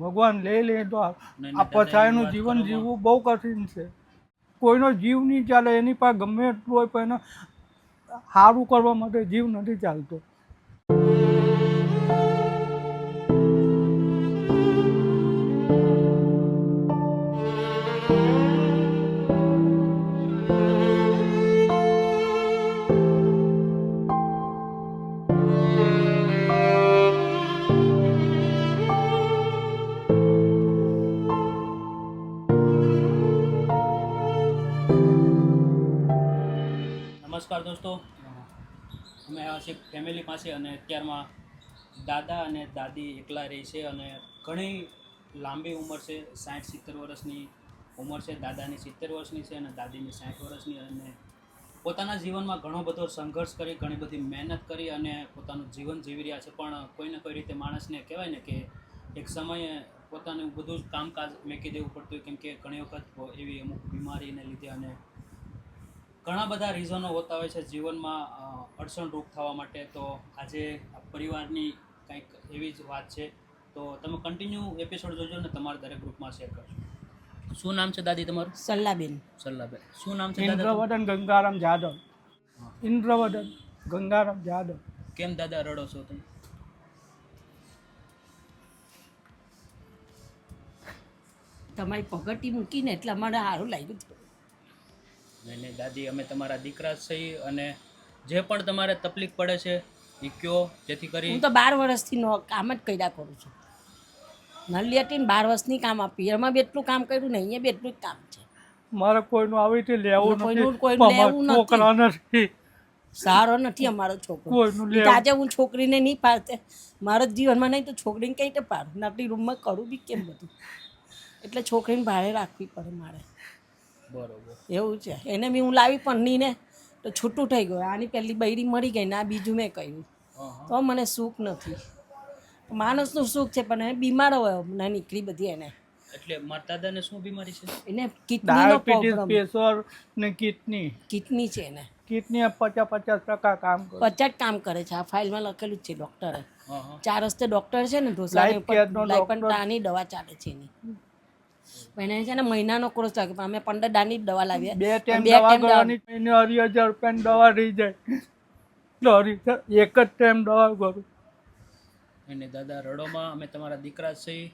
ભગવાન લઈ લે તો નહીં, આ નહીં, દાદા, પછાયનું એની જીવન વાત જીવવું બહુ કઠિન છે. કોઈનો જીવ નહીં ચાલે, એની પાસે ગમે એટલું હોય પણ એને સારું કરવા માટે જીવ નથી ચાલતો. નમસ્કાર દોસ્તો, અમે આવ્યા છીએ ફેમિલી પાસે અને અત્યારમાં દાદા અને દાદી એકલા રહી છે અને ઘણી લાંબી ઉંમર છે, 60-70 વર્ષની ઉંમર છે. દાદાની 70 વર્ષની છે અને દાદીની 60 વર્ષની. અને પોતાના જીવનમાં ઘણો બધો સંઘર્ષ કરી, ઘણી બધી મહેનત કરી અને પોતાનું જીવન જીવી રહ્યા છે. પણ કોઈને કોઈ રીતે માણસને કહેવાય ને કે એક સમયે પોતાનું બધું જ કામકાજ મેકી દેવું પડતું હોય, કેમ કે ઘણી વખત એવી અમુક બીમારીને લીધે અને ઘણા બધા રીઝનો હોતા હોય છે જીવનમાં અડચણરૂપ થવા માટે. તો આજે આ પરિવારની કંઈક એવી જ વાત છે, તો તમે કન્ટિન્યુ એપિસોડ જોજો ને તમારા દરેક ગ્રુપમાં શેર કરજો. શું નામ છે દાદી તમારું? સલ્લાબેન. સલ્લાબેન. શું નામ છે દાદા? ઇન્દ્રવદન ગંગારામ જાદવ. ઇન્દ્રવદન ગંગારામ જાદવ. કેમ દાદા રડો છો તમે? તમારી પગટી મૂકીને એટલે અમારે સારું લાગ્યું. નહીં દાદી, અમે તમારા દીકરા છીએ અને જે પણ તમારે તકલીફ પડે છે એ કયો, જેથી કરી. હું તો 12 વર્ષથી કામ જ કર્યા કરું છું. નલ્લી હતી ને 12 વર્ષની કામ આપી. એમાં બી એટલું કામ કર્યું ને અહીંયા બી એટલું જ કામ છે. મારે કોઈનું આવી રીતે લેવું કોઈનું નથી, લેવું નથી. છોકરા નથી, સારો નથી અમારો છોકરો. કોઈનું ઈ તો આજે હું છોકરીને નહીં પાડતે, મારા જીવનમાં નહીં તો છોકરીને કઈ રીતે પાડું? નાટલી રૂમમાં કરું બી કેમ બધું? એટલે છોકરીને ભાડે રાખવી પડે મારે. બરોબર, એવું છે. એને બી હું લાવી પણ નહીં ને તો છૂટું થઈ ગયું. આની પહેલી બૈરી મરી ગઈ ને આ બીજું મેં કહ્યું તો મને સુખ નથી. માણસનું સુખ છે પણ એ બીમાર હોય ના નીકળી બધી એને. એટલે મારા દાદાને શું બીમારી છે? એને કિડનીનો ડાયાબિટીસ, પ્રોબ્લેમ. પ્રેશર ને કિડની છે એને. કિડની 50% કામ કરે. 50 કામ કરે છે. આ ફાઇલમાં લખેલું જ છે ડૉક્ટરે. 4 રસ્તે ડૉક્ટર છે ને Life care નો ઢોસાની પણ તાની દવા ચાલે છે એની. પણ એને છે ને મહિનાનો કોર્સ લાગે પણ અમે 15 દાની જ દવા લાવીએ. 2 ટાઈમ દવા કરવાની, 2,000 રૂપિયાની દવા રહી જાય. એક જ ટાઈમ દવા કરું. અને દાદા રડોમાં, અમે તમારા દીકરા છીએ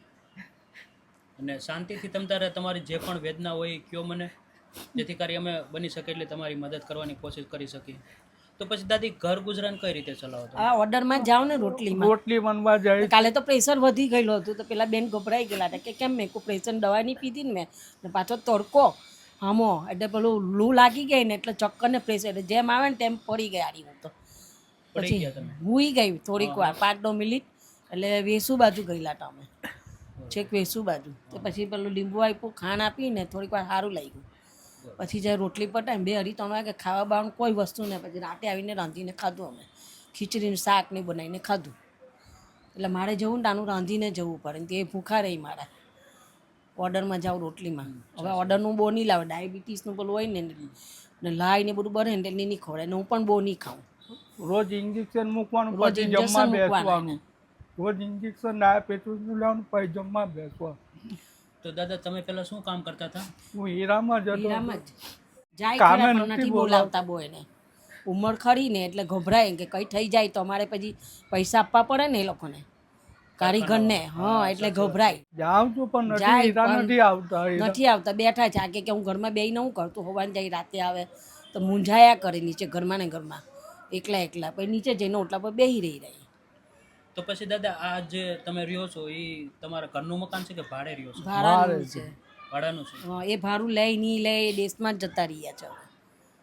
અને શાંતિથી તમ તારે તમારી જે પણ વેદના હોય એ કયો મને, જેથી કરી અમે બની શકે એટલે તમારી મદદ કરવાની કોશિશ કરી શકીએ. તો પછી દાદી ઘર ગુજરાન કઈ રીતે ચલાવો છો? આ ઓર્ડરમાં જાઓ ને રોટલીમાં. રોટલી બનવા જાય. કાલે તો પ્રેશર વધી ગયેલું હતું તો પેલા બેન ગભરાઈ ગયેલા હતા કે કેમ મેં પ્રેશર દવા નહીં પીધી ને મેં, ને પાછો તડકો હામો એટલે પેલું લૂ લાગી ગઈ ને એટલે ચક્કર ને પ્રેશર એટલે જેમ આવે ને તેમ પડી ગયા. હું તો પછી હુઈ ગઈ થોડીક વાર, 5-9 મિનિટ. એટલે વેસુ બાજુ ગયેલા હતા અમે, છેક વેસુ બાજુ. તો પછી પેલું લીંબુ આપ્યું, ખાંડ આપીને થોડીક વાર સારું લાગ્યું. પછી જ્યારે રોટલી પટાય 2-3 વાગે ખાવા બાવાનું કોઈ વસ્તુ નહીં. પછી રાતે આવીને રાંધીને ખાધું અમે, ખીચડીનું શાક ને બનાવીને ખાધું. એટલે મારે જવું ને આનું રાંધીને જવું પડે ને તે ભૂખા રહી મારા. ઓર્ડરમાં જાઉં રોટલીમાં. હવે ઓર્ડરનું બહુ નહીં લાવે, ડાયાબિટીસનું પેલું હોય ને લાઈ ને બધું બને ને એટલે નહીં ખવડાય ને હું પણ બહુ નહીં ખાઉં. રોજ ઇન્જેક્શન મૂકવાનું, રોજ પછી injection જમવા મૂકવાનું. બેસવાનું. રોજ ઇન્જેક્શન ડાયાબિટીસનું લેવાનું, પછી જમવા બેસવાનું. તો દાદા તમે પેલા શું કામ કરતા હતા? હું હીરામાં જ હતો. હીરામાં જ જાય કામે ખરા પણ નથી નથી બોલાવતા બહુ એને. ઉંમર ખરી ને એટલે ગભરાય કે કંઈ થઈ જાય તો અમારે પછી પૈસા આપવા પડે ને એ લોકોને, કારીગરને. હા, એટલે ગભરાય. જાઉં છું પણ નથી, જાય હીરા પણ નથી આવતા. નથી આવતા, બેઠા છે. આ કે હું ઘરમાં બેહીને હું કરતું હોવાને જાય રાતે આવે તો મૂંઝાયા કરે નીચે ઘરમાં ને ઘરમાં એકલા એકલા. પછી નીચે જઈને ઓટલા પર બેહી રહી. તો પછી દાદા આ જે તમે રહ્યો છો એ તમારા ઘરનું મકાન છે કે ભાડે રહ્યો છો? ભાડાનું છે. ભાડાનું છે. હા, એ ભાડું લે નહીં લે એ દેશમાં જ જતા રહ્યા છે હવે.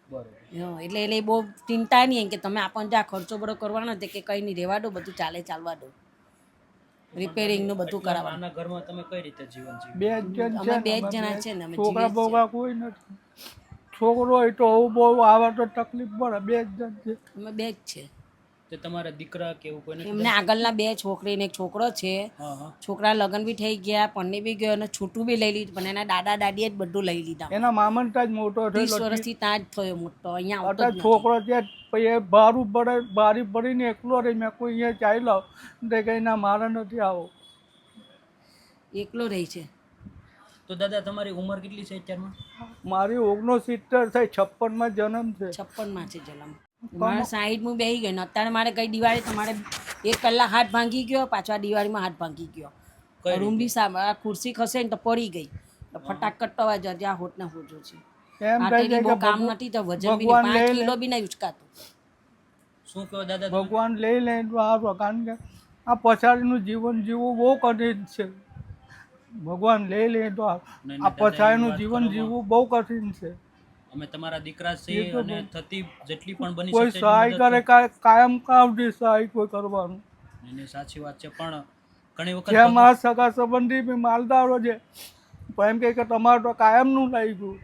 બરોબર. હા, એટલે બહુ ચિંતા નહીં કે તમે આપણને જ્યાં ખર્ચો બધો કરવાનો તે કે કંઈ નહીં, રહેવા દો, બધું ચાલવા દો. રિપેરિંગનું બધું કરાવવાનું. આના ઘરમાં તમે કઈ રીતે જીવન જીવો? 2 જ જણ અમે છે 2 ને, જ જણા છે ને અમે છોકરા જીવીએ બોકરા કોઈ નથી. છોકરો હોય તો બહુ આવે તો તકલીફ પડે. 2 જ જણ છે. અમે 2 જ છે. તે તમારા દીકરા કે એવું કોઈ નથી? એમને આગળના 2 છોકરી ને એક છોકરો છે. છોકરા લગ્ન બી થઈ ગયા, પરણી બી ગયો અને છૂટું બી લઈ લીધું. પણ એના દાદા દાદીએ જ બધું લઈ લીધા. એના મામા જ મોટો 30 વર્ષથી ત્યાં જ થયો મોટો. અહીંયા આવતો જ નથી. છોકરો ત્યાં પછી બારું પડે, બારી પડીને એકલો રહી. મેં કોઈ અહીંયા ચાલ્યો તે કઈ ના મારે નથી આવો. એકલો રહે છે. તો દાદા તમારી ઉંમર કેટલી છે અત્યારમાં? મારી 69 થઈ, 56માં જન્મ છે. 56માં છે જન્મ. મારે 60 બેસી ગયો ને અત્યારે મારે કઈ દિવાળી તો મારે 1 કલાક હાથ ભાંગી ગયો, પાછા દિવાળીમાં હાથ ભાંગી ગયો. કઈ રૂમ બી સામે આ ખુરશી ખસે ને તો પડી ગઈ, તો ફટાકટ અવાજ જ્યાં હોટ ને હોજો છે. એમ આ થાય તેની છે બહુ કે કામ નથી તો વજન બી ભગવાન 5 લઈ કિલો બી નહીં ઉચકાતું. શું કહો દાદા તમે? ભગવાન લઈ લે તો સારું, કારણ કે આ પછાડીનું જીવન જીવવું બહુ કઠિન છે. ભગવાન લઈ લે તો નહીં, આ નહીં, દાદા, પછાડીનું એવી વાત જીવન કરવામાં- જીવવું બહુ કઠિન છે. અમે તમારા દીકરા છીએ એ તો અને થતી જેટલી પણ બની કોઈ શકે સહાય એટલી મદદ કરે કાયમ કાવડી સહાય કોઈ કરવાનું. નહીં, નહીં, સાચી વાત છે. પણ ઘણી વખત જે મારા સગા સંબંધી બી માલદારો છે, પણ એમ કહે કે તમારે તો કાયમનું લઈ ગયું,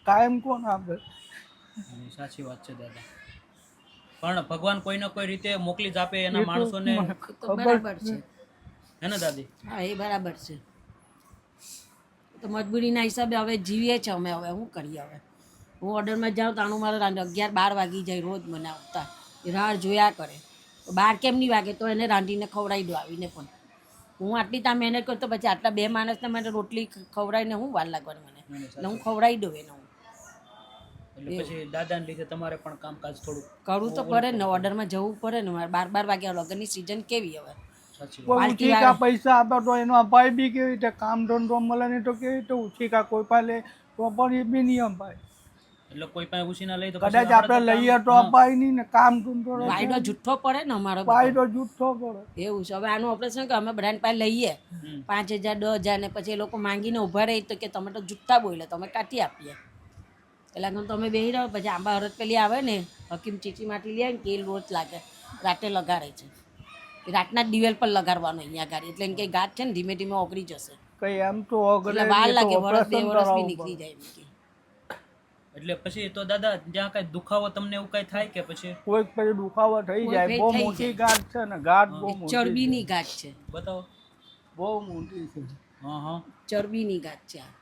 કાયમ કોણ આપે? નહીં, સાચી વાત છે દાદા. પણ ભગવાન કોઈ ને કોઈ રીતે મોકલી જ આપે એના એ તો માણસોને, મને તો ખબર બરાબર છે. હે ને દાદી? હા એ બરાબર છે. તો મજબૂરીના હિસાબે હવે જીવીએ છીએ અમે. હવે શું કરીએ? હવે હું ઓર્ડરમાં જાઉં તો આનું મારે 11-12 વાગી જાય રોજ મને આવતા. એ રાહ જોયા કરે તો 12 કેમ નહીં વાગે તો એને રાંધીને ખવડાવી દો આવીને. પણ હું આટલી ત્યાં મહેનત કરું તો પછી આટલા 2 માણસને મને રોટલી ખવડાવીને હું વાર લાગવાની મને, નહીં, એટલે હું ખવડાવી દઉં એને. હું એટલે પછી દાદાને લીધે તમારે પણ કામકાજ થોડું કરવું તો પડે ને, ઓર્ડરમાં જવું પડે ને. મારે 12 વાગ્યા લગ્નની સિઝન કેવી હવે? સાચી વાત. કોઈ ઉછીકા પૈસા આપે તો એનો અપાય બી કેવી રીતે? કામ ધંધો મળે નહીં તો કેવી રીતે ઉછીકા કોઈ પાસે લે તો પણ એ બી નિયમ પાય. એટલે કોઈ પાસે ઉછીના લઈ તો કદાચ આપણે લઈએ તો અપાય નહીં ને, કામ ધંધો વાયદો જુઠ્ઠો પડે ને અમારો બધો. પાય તો જૂઠો પડે. એવું છે. હવે આનું ઓપરેશન કે અમે બધાને પાસે લઈએ 5,000 10,000 ને પછી એ લોકો માંગીને ઊભા રહી તો કે તમે તો જુઠ્ઠા બોલે, તમે કાઢી આપીએ. એટલે હું તમે બેસી રહો. પછી આંબા હરત પેલી આવે ને હકીમ ચીચી માટી લે ને કે એ રોજ લાગે, રાતે લગાડે છે. એ રાતના જ દિવેલ પર લગાડવાનું અહીંયા ગાડી, એટલે એને કંઈ ગાંઠ છે ને ધીમે ધીમે ઓગળી જશે. કઈ એમ તો એટલે વાર લાગે, વરસ 2 વરસ બી નીકળી જાય એમ કે. એટલે પછી તો દાદા જ્યાં કઈ દુખાવો તમને એવું કઈ થાય કે પછી કોઈક પછી દુખાવો થઈ જાય. કોઈ બહુ થઈ મોટી જાય. ગાંઠ છે ને, ગાંઠ બહુ મોટી છે. ચરબીની ગાંઠ છે, બતાવો? બહુ મોટી છે. હા હા, ચરબીની ગાંઠ છે આ.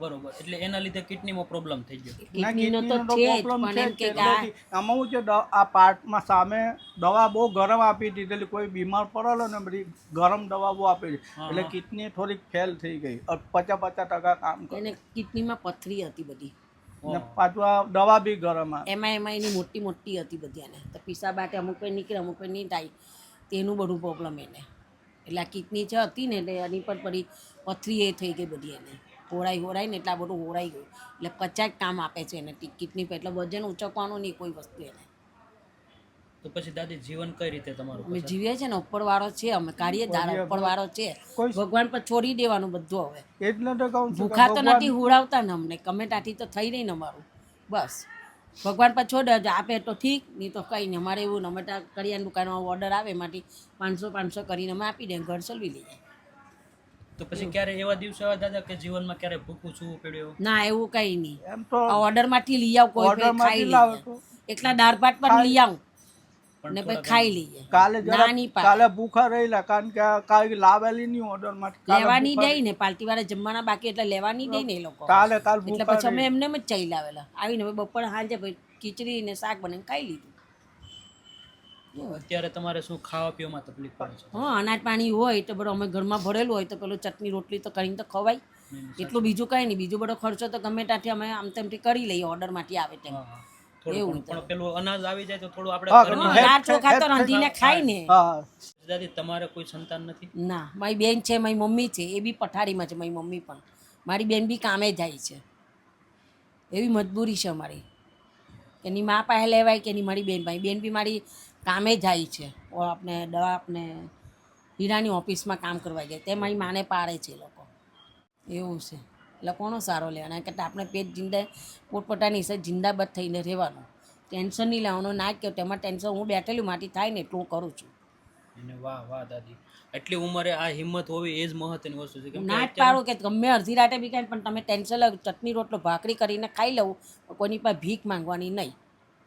બરોબર. એટલે એના લીધે કિડનીમાં પ્રોબ્લેમ થઈ ગયો. ના, કિડનીનો તો કિડનીનો છે જ, problem પણ છે એમ જ કે તે આમાં હું છે આ પાર્ટમાં સામે દવા બહુ ગરમ આપી દીધેલી. કોઈ બીમાર પડેલો ને બધી ગરમ દવા બહુ આપી છે, એટલે કિડની થોડીક ફેલ થઈ ગઈ. 50% કામ કરે એને કિડનીમાં પથરી હતી બધી, ને પાછું આ દવા બી ગરમ આપે. એમાં એની મોટી મોટી હતી બધી. એને તો પીસા બાટે અમુક કોઈ નીકળે અમુક કોઈ નહીં થાય, તેનું બધું પ્રોબ્લેમ એને. એટલે આ કિડની જે હતી ને એટલે એની પર પડી પથરી એ થઈ ગઈ બધી. એને હોરાઈ ને એટલે આ બધું હોરાઈ ગયું. એટલે 50 કામ આપે છે એને કિડની પર. એટલે વજન ઉચકવાનું નહીં કોઈ વસ્તુ એને. તો પછી દાદી જીવન કઈ રીતે તમારું અમે પસાર? જીવીએ છીએ ને ઉપરવાળો છે, અમે કાઢીએ દાડા ઉપરવાળો છે. કોઈ- ભગવાન પર છોડી દેવાનું બધું. હવે એટલે તો કહું છું કે ભૂખા તો ભગવાન નથી હુડાવતા ને અમને, ગમે ત્યાંથી તો થઈ નહીં ને અમારું. બસ ભગવાન પર છોડે, આપે તો ઠીક, નહીં તો કંઈ નહીં. અમારે એવું ને અમે ત્યાં કરિયાની દુકાનમાં ઓર્ડર આવે એમાંથી 500 કરીને અમે આપી દઈએ, ઘર ચલવી લઈએ. તો પછી ક્યારે એવા દિવસો આવ્યા દાદા કે જીવનમાં ક્યારે ભૂખું છૂવું પડ્યું? ના એવું કંઈ નહીં. એમ તો આ ઓર્ડરમાંથી લઈ આવ, કોઈ પછી ખાઈ ઓર્ડરમાંથી લાવે લઈએ. તો એકલા દાળ ભાત પણ લઈ આવું પણ ને પછી ખાઈ લઈએ. કાલે ના નહીં પાડે. કાલે ભૂખા રહેલા, કારણ કે કાલે લાવેલી નહીં ઓર્ડર માંથી. લેવાની દઈ ને પાલટીવાળા જમવાના બાકી એટલે લેવાની દઈ ને એ લોકો. કાલ એટલે ભૂખા પછી અમે એમને જ ચાલી લાવેલા. આવીને હવે બપોરે સાંજે પછી ખીચડી ને શાક બનાવીને ખાઈ લીધું. અત્યારે તમારે શું ખાવા પીવામાં તકલીફ પડે છે? હા, અનાજ પાણી હોય તો બધું અમે ઘરમાં ભરેલું હોય તો પેલું ચટણી રોટલી તો કરીને તો ખવાય. એટલું બીજું કંઈ નહીં. બીજું બધો ખર્ચો તો ગમે ત્યાંથી અમે આમ તેમથી કરી લઈએ, ઓર્ડરમાંથી આવે તેમ. હા, હા. થોડું એવું ઘણું. પણ પેલું અનાજ આવી જાય તો થોડું આપણે હા, ઘરમાં- દાળ ચોખા તો રાંધીને ખાય ને. હા, દાદી તમારે કોઈ સંતાન નથી? ના, મારી બેન છે, મારી મમ્મી છે, એ બી પઠારીમાં છે. મારી મમ્મી પણ, મારી બેન બી કામે જાય છે. એવી મજબૂરી છે અમારી. એની મા પાસે લેવાય કે એની મારી બેન પાસે. બેન બી મારી કામે જાય છે, આપણે દવા આપણે હીરાની ઓફિસમાં કામ કરવા જાય. તે મારી માને પાડે છે એ લોકો. એવું છે. એટલે કોનો સારો લેવાના? કે આપણે પેટ જિંદા પોતપોતાની હિસાબે જિંદાબાદ થઈને રહેવાનું. ટેન્શન નહીં લેવાનું. ના કહો તેમાં ટેન્શન હું બેઠેલું માટી થાય ને એટલું હું કરું છું. અને વાહ વાહ દાદી, એટલી ઉંમરે આ હિંમત હોવી એ જ મહત્વની વસ્તુ છે. કેમ કે ના જ પાડું કે ગમે અડધી રાતે બી કાંઈ પણ તમે ટેન્શન લો, ચટણી રોટલો ભાખરી કરીને ખાઈ લઉં, કોઈની પાસે ભીખ માંગવાની નહીં.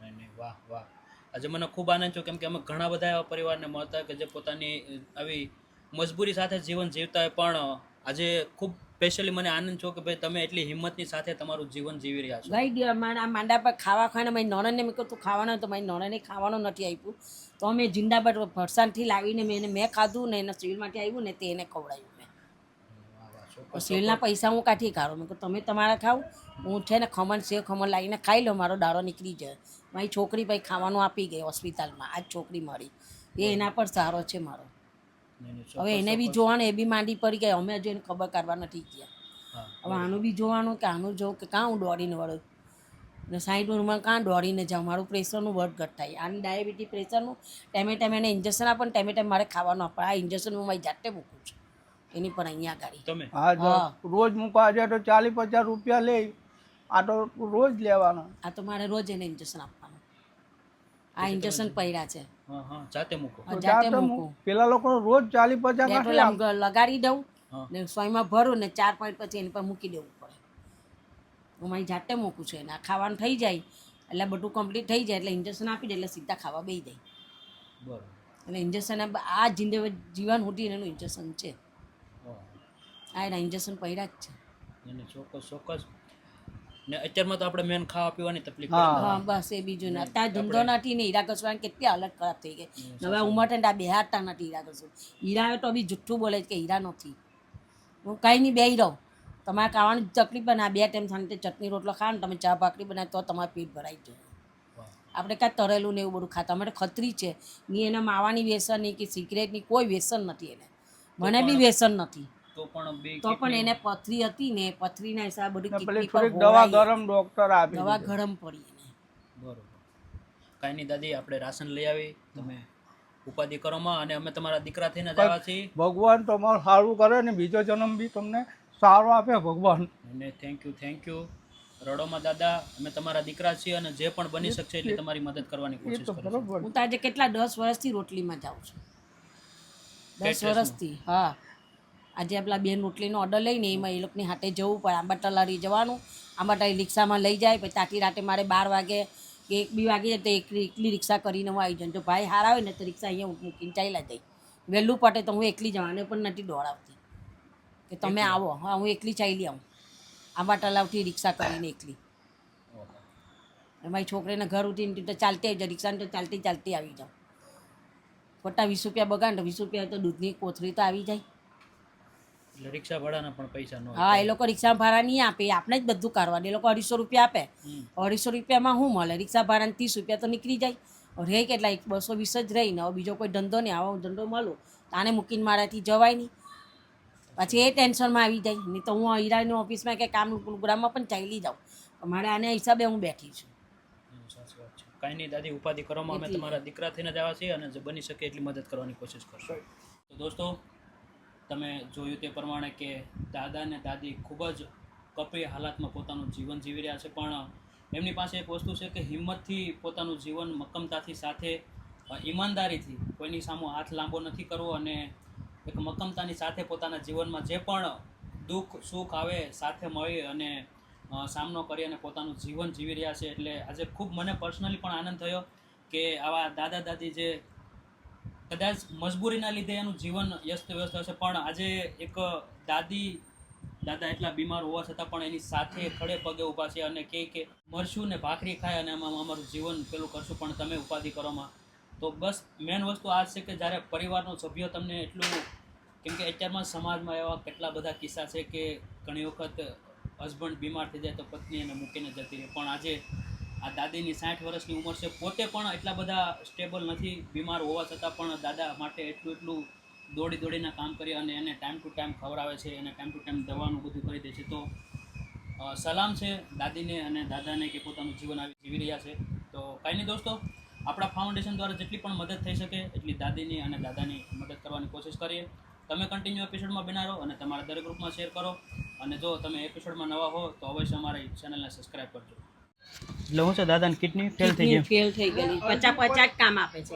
નહીં, નહીં, વાહ વાહ. આજે મને ખૂબ આનંદ થયો, કેમ કે અમે ઘણા બધા એવા પરિવારને મળતા કે જે પોતાની આવી મજબૂરી સાથે જીવન જીવતા હોય, પણ આજે ખૂબ સ્પેશિયલી મને આનંદ થયો કે ભાઈ તમે એટલી હિંમતની સાથે તમારું જીવન જીવી રહ્યા છો. ગઈ દિવસ મારા માંડા પર ખાવા ખાઈને મારી નણંદને મેં કહ્યું તું ખાવાનું, તો મારી નણંદને ખાવાનું નથી આપ્યું. તો અમે જિંદાબાદ ફરસાણથી લાવીને મેં ખાધું ને એના સિવિલમાંથી આવ્યું ને તે એને ખવડાવ્યું મેં. સેલના પૈસા હું કાઢી કાઢું. મેં કહું તમે તમારા ખાવ, હું છે ને ખમણ સેવ ખમણ લાવીને ખાઈ લો, મારો દાડો નીકળી જાય. મારી છોકરી ભાઈ ખાવાનું આપી ગઈ હોસ્પિટલમાં, આ જ છોકરી મળી, એ એના પર સારો છે મારો. હવે એને બી જોવાનું, એ બી માંડી પડી ગઈ, અમે હજુ એને ખબર કાઢવા નથી ગયા. હવે આનું બી જોવાનું કે આનું જોઉં કે કાં હું દોડીને વળું ને 60 ઉંમરમાં કાં દોડીને જાઉં, મારું પ્રેશરનું વધઘટ થાય. આની ડાયાબિટીસ પ્રેશરનું ટાઈમે ટાઈમે એને ઇન્જેક્શન આપે ને ટાઈમે ટાઈમે મારે ખાવાનું આપે. આ ઇન્જેક્શન હું મારી જાતે મૂકું છું એની પર અહીંયા ગાડી. તમે હા રોજ મૂકવા જાય તો 40-50 રૂપિયા લે, આ તો રોજ લેવાના. આ તો મારે રોજ એને ઇન્જેક્શન આપવાનું. આ ઇન્જેક્શન પડ્યા છે, હા હા જાતે મૂકો. આ જાતે મૂકું. પેલા લોકો રોજ 40-50 પેટ્રોલ આમ લગાડી દઉં હા. ને સોયમાં ભરું ને 4 પોઈન્ટ પછી એની પર મૂકી દેવું પડે. હું મારી જાતે મૂકું છું એને. આ ખાવાનું થઈ જાય એટલે બધું કમ્પ્લીટ થઈ જાય એટલે ઇન્જેક્શન આપી દે એટલે સીધા ખાવા બેસી જાય. બરોબર. એટલે ઇન્જેક્શન આ જીવન સુધી એનું ઇન્જેક્શન છે. આ એના ઇન્જેક્શન પડ્યા જ છે. એને ચોક્કસ ને અત્યારમાં તો આપણે મેન ખાવા પીવાની તકલીફ હા બસ એ બીજું ને અત્યારે ધંધો નથી ને હીરા ઘસવાની કેટલી હાલત ખરાબ થઈ ગઈ. હવે ઉંમર થાય આ બેહાડતા નથી હીરા ઘસું. હીરા તો બી જુઠ્ઠું બોલે છે કે હીરા નથી. હું કંઈ નહીં બેહી રહું, તમારે ખાવાની તકલીફ બને. આ 2 ટાઈમ શાંતિ ચટણી રોટલો ખાવ ને તમે ચા ભાખરી બનાવે તો તમારું પેટ ભરાઈ જાય. આપણે કાંઈ તરેલું ને એવું બધું ખાતા. અમે ખતરી છે ની એને માવાની વ્યસન નહીં કે સિગરેટની કોઈ વ્યસન નથી એને. મને બી વ્યસન નથી તો પણ એને પથરી હતી ને પથરીના હિસાબે બધું કિડની પર દવા ગરમ ડોક્ટર આપી દવા ગરમ પડી એને. બરોબર. કાંઈ નહીં દાદી, આપણે રાશન લઈ આવી, તમે ઉપાધિ કરોમાં અને અમે તમારા દીકરા થઈને જ આવ્યા છીએ. ભગવાન તમારું સારું કરે ને બીજો જન્મ બી તમને સારો આપે ભગવાન. અને થેન્ક યુ. રડોમાં દાદા, અમે તમારા દીકરા છીએ અને જે પણ બની શકશે એટલી તમારી મદદ કરવાની કોશિશ કરીશું. બરોબર. હું તો આજે કેટલા 10 વર્ષથી રોટલીમાં જાઉં છું. 10 વર્ષથી. હા, આજે આપણા બેન રોટલીનો ઓર્ડર લઈને એમાં એ લોકોની હાથે જવું પડે. આંબાટલારી જવાનું, આંબાટલારી રિક્ષામાં લઈ જાય, પછી તાટી રાતે મારે 12 વાગે કે 1-2 વાગે તો એકલી રિક્ષા કરીને હું આવી જાઉં. જો ભાઈ હારા હોય ને તો રિક્ષા અહીંયા મૂકીને ચાલ્યા જાય. વહેલું પટે તો હું એકલી જવાને પણ નથી દોડાવતી કે તમે આવો. હા, હું એકલી ચાલી આવું આંબાટલાવથી રિક્ષા કરીને એકલી. મારી છોકરીને ઘર ઉઠીને તો ચાલતી આવી જાય, રિક્ષાને તો ચાલતી આવી જાઉં. ખોટા 20 રૂપિયા બગાડ તો 20 રૂપિયા તો દૂધની કોથળી તો આવી જાય. એટલે રિક્ષા ભાડાના પણ પૈસા ન હોય. હા, એ લોકો રિક્ષા ભાડા નહીં આપે, આપણે જ બધું કરવાનું. એ લોકો 250 રૂપિયા આપે. 250 રૂપિયામાં શું મળે? રિક્ષા ભાડાના 30 રૂપિયા તો નીકળી જાય. રહે કેટલા 220 જ રહીને. હવે બીજો કોઈ ધંધો નહીં. આવો ધંધો મળું આને મૂકીને મારાથી જવાય નહીં. પછી એ ટેન્શનમાં આવી જાય. નહીં તો હું હીરાની ઓફિસમાં કે કામ પ્રોગ્રામમાં પણ ચાલી જાઉં. મારે આના હિસાબે હું બેઠી છું. સાચી વાત છે. કાંઈ નહીં દાદી, ઉપાધિ કરવામાં અમે તમારા દીકરા થઈને જ આવ્યા છીએ અને જે બની શકે એટલી મદદ કરવાની કોશિશ કરશું. તો દોસ્તો, તમે જોયું તે પ્રમાણે કે દાદા અને દાદી ખૂબ જ કપરી હાલાતમાં પોતાનું જીવન જીવી રહ્યા છે, પણ એમની પાસે એક વસ્તુ છે કે હિંમતથી પોતાનું જીવન મક્કમતાથી સાથે ઈમાનદારીથી કોઈની સામે હાથ લાંબો નથી કરવો અને એક મક્કમતાની સાથે પોતાના જીવનમાં જે પણ દુઃખ સુખ આવે સાથે મળી અને સામનો કરી અને પોતાનું જીવન જીવી રહ્યા છે. એટલે આજે ખૂબ મને પર્સનલી પણ આનંદ થયો કે આવા દાદા દાદી જે કદાચ મજબૂરીના લીધે એનું જીવન વ્યસ્ત હશે, પણ આજે એક દાદા એટલા બીમાર હોવા છતાં પણ એની સાથે ખડે પગે ઊભા છે અને કે મરશું ને ભાખરી ખાય અને અમારું જીવન પેલું કરશું, પણ તમે ઉપાધિ કરવામાં. તો બસ મેન વસ્તુ આ છે કે જ્યારે પરિવારનો સભ્ય તમને એટલું, કેમ કે અત્યારમાં સમાજમાં એવા કેટલા બધા કિસ્સા છે કે ઘણી વખત હસબન્ડ બીમાર થઈ જાય તો પત્ની એને મૂકીને જતી રહે, પણ આજે આ દાદીની 60 વર્ષની ઉંમર છે, પોતે પણ એટલા બધા સ્ટેબલ નથી, બીમાર હોવા છતાં પણ દાદા માટે એટલું દોડીને કામ કરી અને એને ટાઈમ ટુ ટાઈમ ખવડાવે છે, એને ટાઈમ ટુ ટાઈમ દવાનું બધું કરી દે છે. તો સલામ છે દાદીને અને દાદાને કે પોતાનું જીવન આવી જીવી રહ્યા છે. તો કાંઈ નહીં દોસ્તો, આપણા ફાઉન્ડેશન દ્વારા જેટલી પણ મદદ થઈ શકે એટલી દાદીની અને દાદાની મદદ કરવાની કોશિશ કરીએ. તમે કન્ટિન્યુ એપિસોડમાં બના રહો અને તમારા દરેક ગ્રુપમાં શેર કરો, અને જો તમે એપિસોડમાં નવા હો તો અવશ્ય અમારી ચેનલને સબસ્ક્રાઈબ કરજો. એટલે હું છે દાદાની કિડની ફેલ થઈ ગયેલી 50 કામ આપે છે.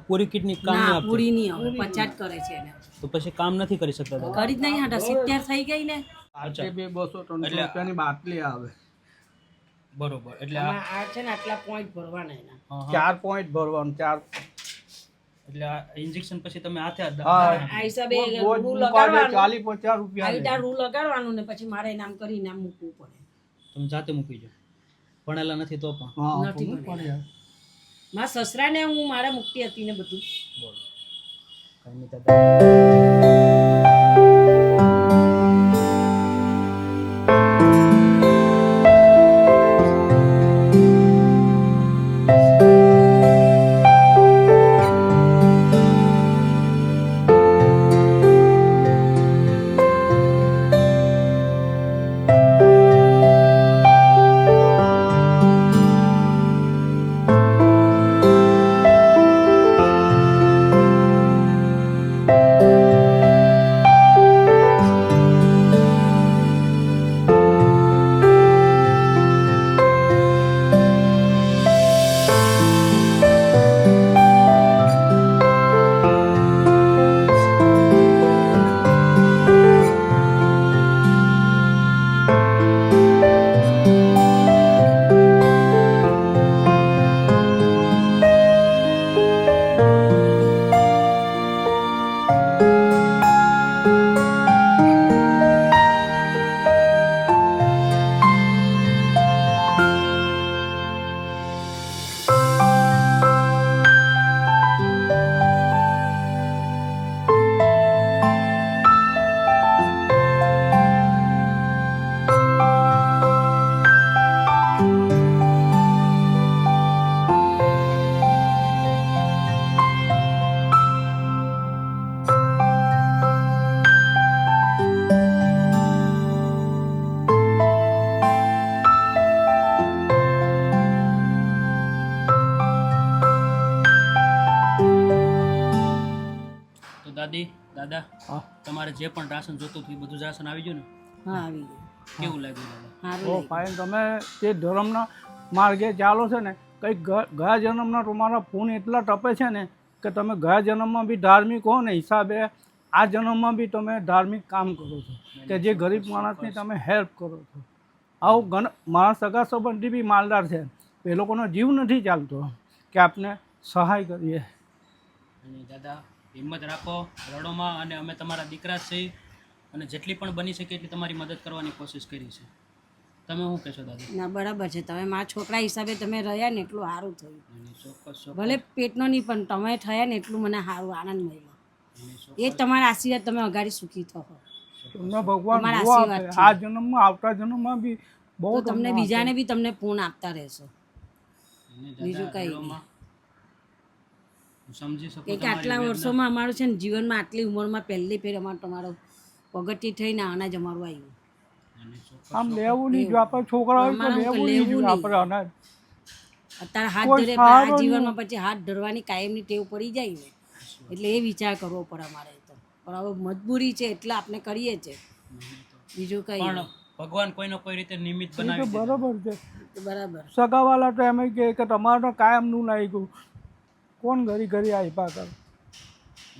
પૂરી કિડની કામ નહીં આપતી? પૂરી નહીં આવે, 50 કરે છે એને. તો પછી કામ નથી કરી શકતા દાદા? કરી જ નહીં, હાટા 70 થઈ ગઈ ને. આજે 200-300 રૂપિયાની બાટલી આવે. બરોબર. એટલે આ છે ને આટલા પોઈન્ટ ભરવાના એના. 4 પોઈન્ટ ભરવાનું. 4 એટલે આ ઇન્જેક્શન પછી તમે હાથે આ હિસાબે રૂ લગાડવાનું, 40-50 રૂપિયા આઈટા રૂ લગાડવાનું ને પછી મારે નામ કરીને આમ મૂકવું પડે. તમે જાતે મૂકી જાઓ, ભણેલા નથી તો પણ? નથી ભણેલા. મારા સસરાને હું મારે મૂકતી હતી ને બધું. બોલો. કઈ નહીં દાદા. હા. તમારે જે પણ રાશન જોતું હતું એ બધું જ રાશન આવી ગયું ને? હા આવી ગયું. કેવું લાગ્યું દાદા? સારું બહુ લાગ્યું. ફાઇન. તમે જે ધર્મના માર્ગે ચાલો છે ને, કંઈક ગયા જન્મના તમારા પૂન એટલા ટપે છે ને કે તમે ગયા જન્મમાં બી ધાર્મિક હો ને હિસાબે આ જન્મમાં બી તમે ધાર્મિક કામ કરો છો કે જે ગરીબ માણસની તમે હેલ્પ કરો છો. આવું મારા સગા સંબંધી બી માલદાર છે, એ લોકોનો જીવ નથી ચાલતો કે આપને સહાય કરીએ. અને દાદા હિંમત રાખો, રડોમાં, અને અમે તમારા દીકરા જ છીએ અને જેટલી પણ બની શકે એટલી તમારી મદદ કરવાની કોશિશ કરી છે. તમે શું કહેશો દાદા? ના બરાબર છે, તમે મારા છોકરા હિસાબે તમે રહ્યા ને એટલું સારું થયું. અને ચોક્કસ ભલે પેટનો નહીં પણ તમે થયા ને એટલું મને સારું આનંદ મળ્યો. ચોક્કસ એ જ તમારા આશીર્વાદ, તમે અગાડી સુખી થો. તમને ભગવાન તમારા દુઆ આપે. આશીર્વાદ છે. આ જન્મમાં આવતા જન્મમાં બી બહુ તો તમને બીજાને બી તમને પૂર્ણ આપતા રહેશો. અને બીજું દાદા કંઈ રડોમાં હું સમજી શકું કે તમારી આટલા વેદના. વર્ષોમાં અમારું છે ને જીવનમાં આટલી ઉંમરમાં પહેલી ફેર તમારો પગથી થઈને અનાજ અમારું આવ્યું. અને ચોક્કસ આમ લેવું નહીં જો આપણે છોકરા હોય તો અમારે લેવું લેવું નહીં નહીં. આપણે અનાજ. અત્યારે હાથ કોઈ ધરે સહારો આ નહીં. જીવનમાં પછી હાથ ધરવાની કાયમની ટેવ પડી જાય ને એટલે એ વિચાર કરવો પડે અમારે તો. પણ હવે મજબૂરી છે એટલે આપણે કરીએ છીએ, બીજું કંઈ પણ નહીં. ભગવાન કોઈને કોઈ રીતે નિમિત્ત એ તો બનાવી દે. બરાબર છે. બરાબર. સગાવાલા તો એમ કહે કે તમારે તો કાયમનું લાગ્યું, કોણ ઘરી ઘરી આપ્યા કરે.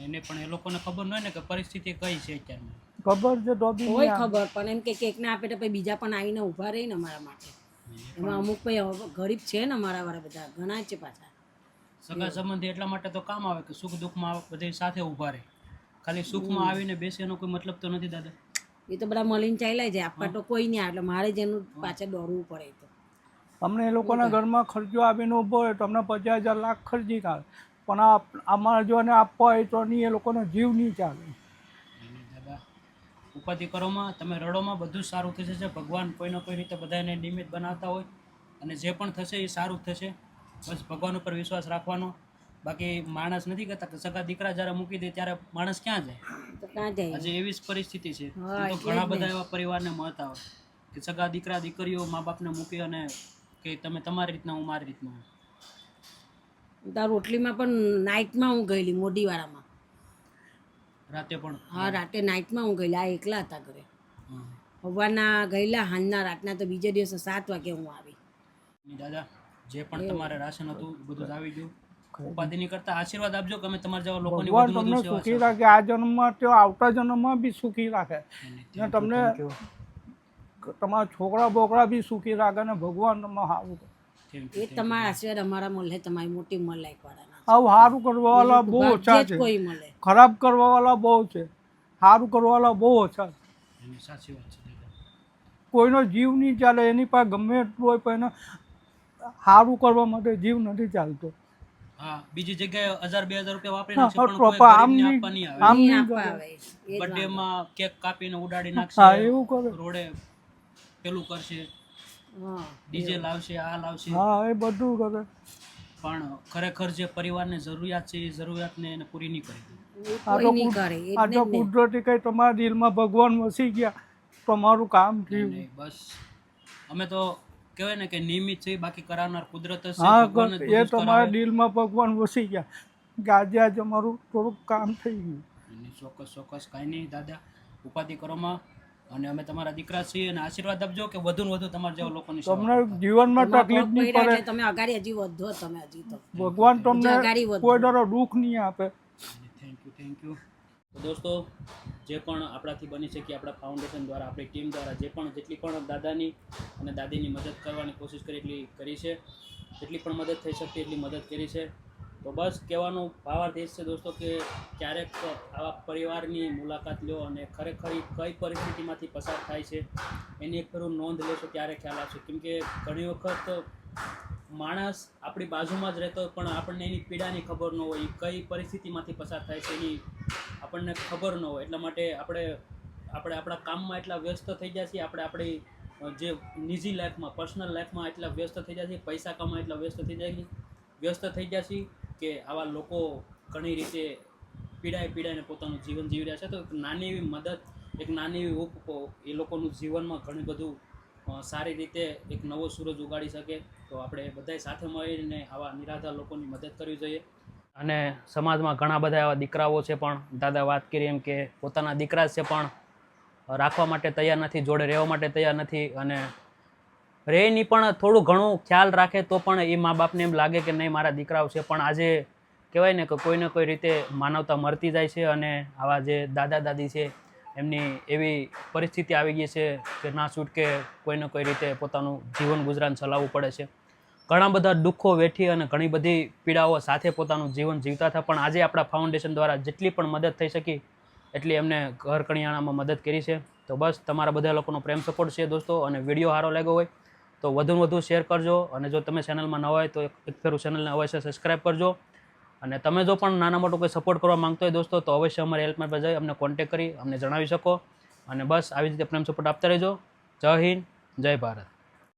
એને પણ એ લોકોને ખબર ન હોય ને કે પરિસ્થિતિ કઈ છે અત્યારમાં. ખબર છે તો બી કોઈ નહીં આપે. ખબર પણ એમ કે કેકને આપે તો પછી બીજા પણ આવીને ઊભા રહી ને અમારા માટે. એમાં અમુક ભાઈ ગરીબ છે ને અમારા વાળા બધા ઘણા છે પાછા. સગા સંબંધી એટલા માટે તો કામ આવે કે સુખ દુઃખમાં બધે સાથે ઊભા રહે. ખાલી સુખમાં આવીને બેસે એનો કોઈ મતલબ તો નથી દાદા. એ તો બધા મળીને ચાલ્યા જાય, આપવા તો કોઈ નહીં આવે એટલે મારે જ એનું પાછળ દોડવું પડે. તો અમને એ લોકોના ઘરમાં ખર્ચો આપીને ઊભો હોય તો અમને 50,000 લાખ ખર્ચી કાઢે, પણ અમારા જોને આપવા હોય તો નહીં, એ લોકોનો જીવ નહીં ચાલે. અને દાદા ઉપાધિ કરોમાં, તમે રડોમાં, બધું જ સારું થઈ જશે. ભગવાન કોઈને કોઈ રીતે બધાને નિમિત્ત બનાવતા હોય અને જે પણ થશે એ સારું જ થશે. બસ ભગવાન ઉપર વિશ્વાસ રાખવાનો. બાકી માણસ નથી કહેતા કે સગા દીકરા જ્યારે મૂકી દે ત્યારે માણસ ક્યાં જાય? તો ક્યાં જાય? આજે એવી જ પરિસ્થિતિ છે. હા, હું તો એટલે ઘણા જ ને. બધા એવા પરિવારને મળતા હોય કે સગા દીકરા દીકરીઓ મા બાપને મૂકી અને કે તમે તમારી રીતના, હું મારી રીતના. ત્યાં રોટલીમાં પણ નાઇટમાં હું ગયેલી મોડીવાળામાં. રાતે પણ હા રાતે નાઇટમાં હું ગયેલી. આ એકલા હતા ઘરે. હા. સવારના ગયેલા, સાંજના રાતના તો બીજે દિવસે 7 વાગે હું આવી. અને દાદા જે પણ તમારે રાશન હતું એ બધું જ આવી ગયું. ઉપાધિ નહીં કરતા, આશીર્વાદ આપજો કે અમે તમારા જેવા લોકોની ભગવાન વધુ તમને વધુ સેવા સુખી રાખે, આ જન્મમાં તો આવતા જન્મમાં બી સુખી રાખે, ને તમને તમારા છોકરા બોકરા બી સુખી રાખે ને ભગવાન તમને સારું કરે. એ તમારા આશીર્વાદ અમારા મળે, તમારી મોટી મલાઈકવાળાના. આવું સારું કરવાવાળા બહુ ઓછા ભાગ્યે જ છે, કોઈ મળે. ખરાબ કરવાવાળા બહુ છે, સારું કરવાવાળા બહુ ઓછા છે. એની સાચી વાત છે દાદા. કોઈનો જીવ નહીં ચાલે, એની પાસે ગમે એટલું હોય પણ એને સારું કરવા માટે જીવ નથી ચાલતો. હા, બીજી જગ્યાએ 1000-2000 રૂપિયા વાપરી હા, નાખશે પણ પણ કોઈ આમ ગરીબને નહીં. આપવા નહીં આવે. આમ નહીં નહીં આપવા કરે. આવે. એ જ બર્થડેમાં કેક કાપીને ઉડાડી હા, નાખશે, એવું કરે. રોડે પેલું કરશે, હા. ડીજે લાવશે, આ લાવશે. હા, એ બધું કરે. પણ ખરેખર જે પરિવારને જરૂરિયાત છે એ જરૂરિયાતને એને પૂરી નહીં કરી. એ આ કોઈ તો નહીં કુદ- કરે આ એટલે તો જ ને. કુદરતી કઈ તમારા દિલમાં ભગવાન વસી ગયા, તમારું કામ નહીં, થયું. નહીં, બસ અમે તો કહેવાય ને કે નિયમિત છે, બાકી કરાવનાર કુદરત જ છે. હા, ભગવાન જ બધું એ જ તમારા કરાવે. દિલમાં ભગવાન વસી ગયા કે આજે અમારું થોડુંક કામ થઈ ગયું. અને ચોક્કસ કાંઈ નહીં દાદા, ઉપાધિ કરોમાં, અને અમે તમારા દીકરા છીએ અને આશીર્વાદ આપજો કે વધુ ને વધુ તમારા જેવા લોકોની સેવા તમને કરતા. જીવનમાં તમારા તકલીફ પગ નહીં પડ્યા પડે, એટલે તમે અગાડી હજી વધો, તમે હજી તો ભગવાન તમને અગાડી વધો. કોઈ દર દુઃખ નહીં આપે. Thank you. તો દોસ્તો, જે પણ આપણાથી બની શકે, આપણા ફાઉન્ડેશન દ્વારા, આપણી ટીમ દ્વારા જેટલી પણ દાદાની અને દાદીની મદદ કરવાની કોશિશ કરી એટલી કરી છે. જેટલી પણ મદદ થઈ શકતી એટલી મદદ કરી છે. તો બસ કહેવાનો ભાવાર્થ એ છે દોસ્તો કે ક્યારેક આવા પરિવારની મુલાકાત લો અને ખરેખર ઈ કઈ પરિસ્થિતિમાંથી પસાર થાય છે એની એક ફેરું નોંધ લેશો ત્યારે ખ્યાલ આવશે. કેમ કે ઘણી વખત માણસ આપણી બાજુમાં જ રહેતો હોય પણ આપણને એની પીડાની ખબર ન હોય, કઈ પરિસ્થિતિમાંથી પસાર થાય છે એની આપણને ખબર ન હોય. એટલા માટે આપણે આપણા કામમાં એટલા વ્યસ્ત થઈ ગયા છીએ, આપણે આપણી જે નિજી લાઈફમાં, પર્સનલ લાઈફમાં એટલા વ્યસ્ત થઈ ગયા છીએ, પૈસા કમાવા એટલા વ્યસ્ત થઈ ગયા છીએ કે આવા લોકો ઘણી રીતે પીડાઈને પોતાનું જીવન જીવી રહ્યા છે. તો એક નાની એવી મદદ, એક નાની એવી હૂંફ એ લોકોનું જીવનમાં ઘણું બધું સારી રીતે એક નવો સૂરજ ઉગાડી શકે. તો આપણે બધાય સાથે મળીને આવા નિરાધાર લોકોની મદદ કરવી જોઈએ. અને સમાજમાં ઘણા બધા એવા દીકરાઓ છે પણ દાદા વાત કરી એમ કે પોતાના દીકરા છે પણ રાખવા માટે તૈયાર નથી, જોડે રહેવા માટે તૈયાર નથી, અને રહેની પણ થોડું ઘણું ખ્યાલ રાખે તો પણ એ મા બાપને એમ લાગે કે નહીં મારા દીકરાઓ છે. પણ આજે કહેવાય ને કે કોઈને કોઈ રીતે માનવતા મરતી જાય છે, અને આવા જે દાદા દાદી છે એમની એવી પરિસ્થિતિ આવી ગઈ છે કે ના છૂટકે કોઈને કોઈ રીતે પોતાનું જીવન ગુજરાન ચલાવવું પડે છે. ઘણા બધા દુઃખો વેઠી અને ઘણી બધી પીડાઓ સાથે પોતાનું જીવન જીવતા હતા, પણ આજે આપણા ફાઉન્ડેશન દ્વારા જેટલી પણ મદદ થઈ શકી એટલી એમને ઘર કણિયાણામાં મદદ કરી છે. તો બસ તમારા બધા લોકોનો પ્રેમ સપોર્ટ છે દોસ્તો, અને વિડીયો સારો લાગ્યો હોય તો વધુમાં વધુ શેર કરજો, અને જો તમે ચેનલમાં ન હોય તો એક ફેરું ચેનલને અવશ્ય સબસ્ક્રાઈબ કરજો. અને તમે જો પણ નાના મોટો કોઈ સપોર્ટ કરવા માંગતો હોય દોસ્તો તો અવશ્ય અમારી હેલ્પલાઇન પર જઈ અમને કોન્ટેક્ટ કરી અમને જણાવી શકો. અને બસ આવી રીતે પ્રેમ સપોર્ટ આપતા રહેજો. જય હિન્દ, જય ભારત.